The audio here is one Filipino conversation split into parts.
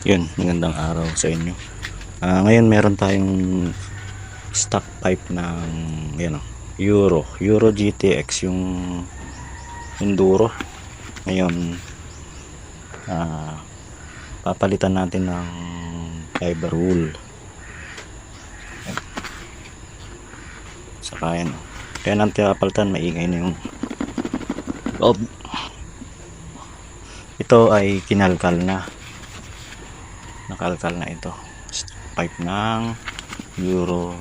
Yun, magandang araw sa inyo. Ngayon meron tayong stock pipe ng Euro GTX, yung Enduro. Ngayon papalitan natin ng fiber wool. Saka yan, kaya natin papalitan, maingay na yung loob. Ito ay kinalkal na, nakalkal na ito. Pipe ng Euro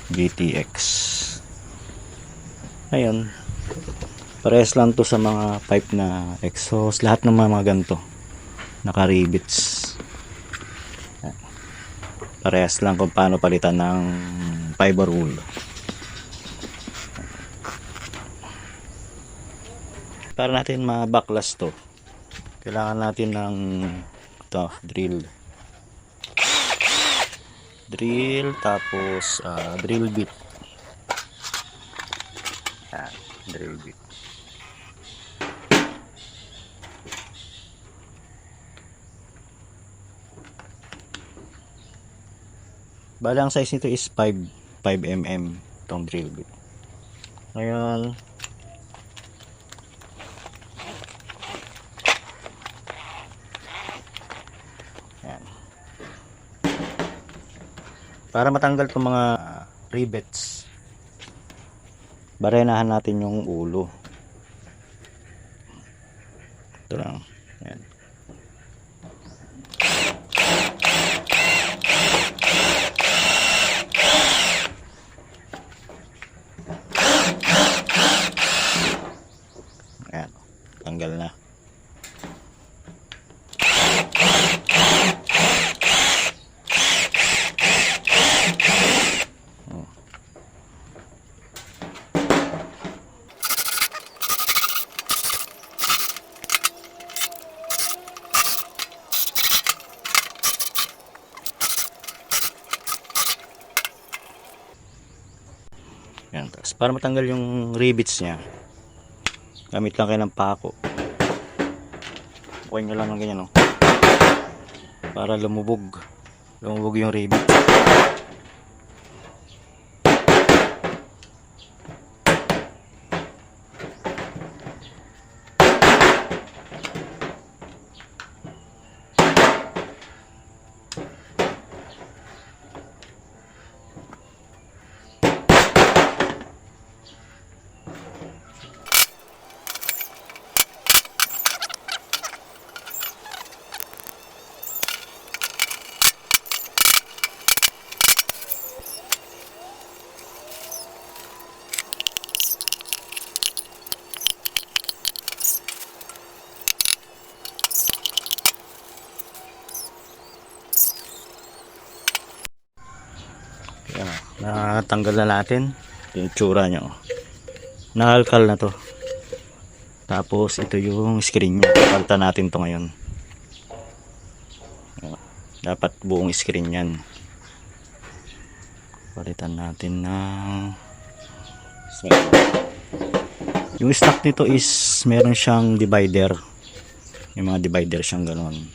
GTX. Ngayon, parehas lang to sa mga pipe na exhaust. Lahat ng mga ganito naka-rivets. Parehas lang kung paano palitan ng fiber wool. Para natin ma-backlash to, kailangan natin ng drill, tapos drill bit. Drill bit. Bali ang size nito is 5 mm itong drill bit. Ngayon, yan, para matanggal itong mga rivets, barenahan natin yung ulo. Ito lang. Yan. Yan. Tanggal na. Yan, tapos para matanggal yung rivets nya, gamit lang kayo ng pako. Pukuin nyo lang ng ganyan, no? Para lumubog yung rivet. Yan, natanggal na natin yung tsura nyo. Nakalkal na to. Tapos ito yung screen nya. Palitan natin to ngayon. Dapat buong screen yan. Palitan natin ng yung stock nito is meron siyang divider. Yung mga divider siyang ganon.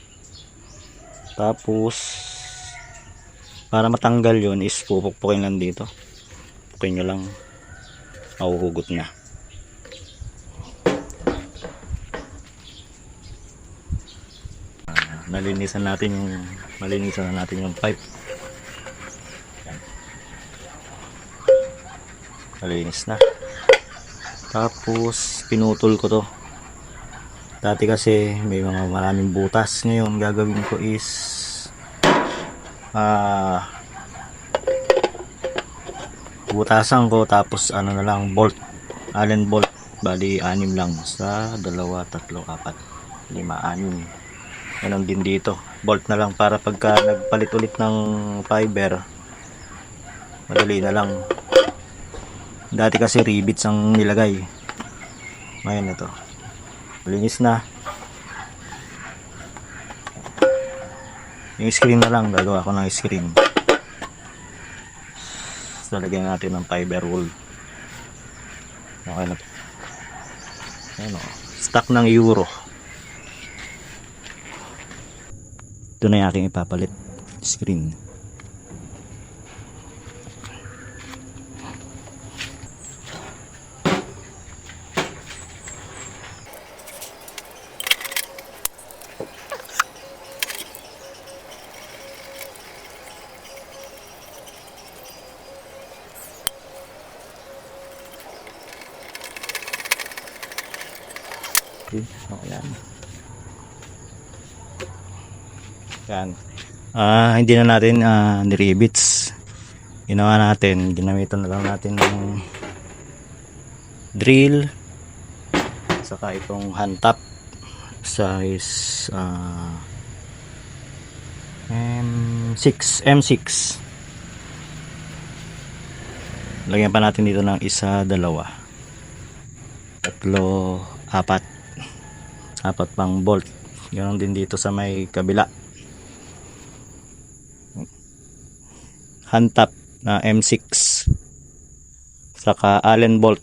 Tapos para matanggal yun is pupukpukin lang dito. Pupukin nyo lang, mahuhugot na. Malinisan na natin yung pipe. Yan. Malinis na. Tapos pinutol ko to. Dati kasi may mga maraming butas. Ngayon gagawin ko is butasan ko, tapos ano na lang, bolt, allen bolt. Bali 6 lang, sa 2, 3, 4, 5, 6. Ganon din dito, bolt na lang para pagka nagpalit ulit ng fiber, madali na lang. Dati kasi rivets ang nilagay. Ngayon ito, malinis na. Yung screen na lang, gagawa ko ng screen. So, lagyan natin ng fiber wool. Okay na to. Ayan o, stock ng Euro. Ito na yung aking ipapalit screen. Okay, so yan. Yan. Hindi na natin niribits. Ginawa natin, ginamitan na lang natin ng drill saka itong hand tap size M6. Lagyan pa natin dito ng isa, dalawa, tatlo, apat pang bolt. Ganon din dito sa may kabila, hand tap na M6 saka Allen bolt.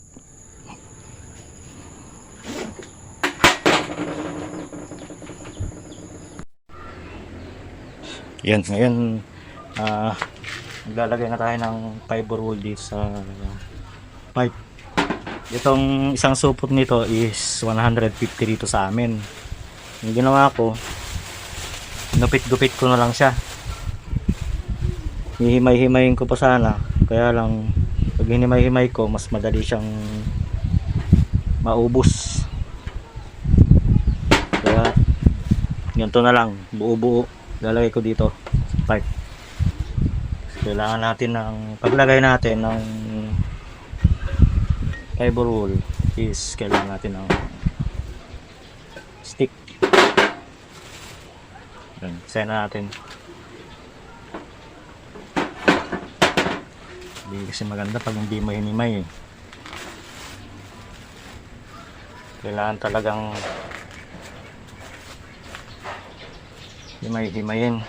Yan, ngayon maglalagay na tayo ng fiber wool dito sa pipe. Itong isang supot nito is 150 dito sa amin. Yung ginawa ko, gupit ko na lang siya. Hihimay-himayin ko pa sana, kaya lang pag hinimay-himay ko mas madali siyang maubos. Kaya ganito na lang, buo-buo lalagay ko dito sa pipe. Kailangan natin ng paglagay natin ng fiber wool is kailangan natin ng stick. Yan, isa na natin. Hindi kasi maganda pag hindi mo hinimay. Kailangan talagang himay-himayin.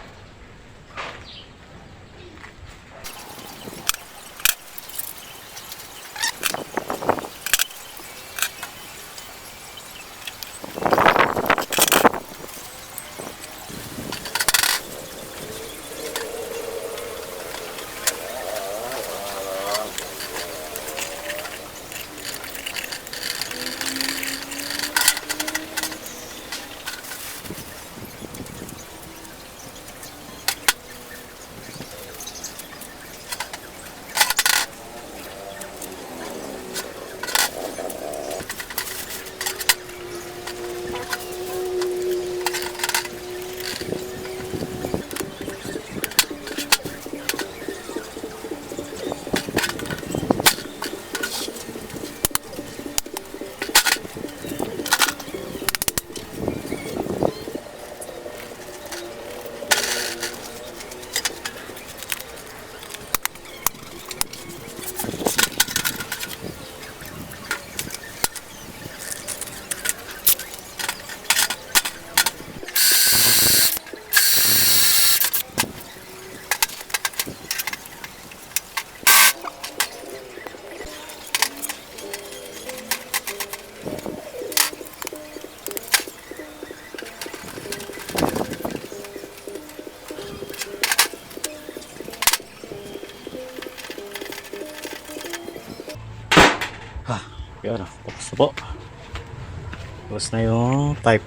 Yan, tapos na po. Tapos na yung pipe.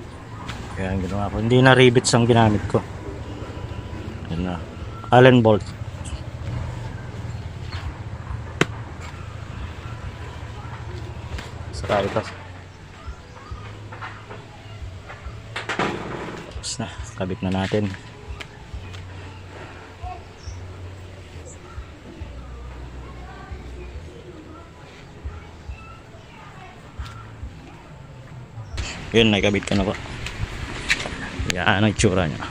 Kaya ang ginawa ko, hindi na rivets ang ginamit ko. Yan na, Allen bolt. Saka ito. Tapos na, kabit na natin. Yun, nakabit ka na po. Yan ang itsura niya.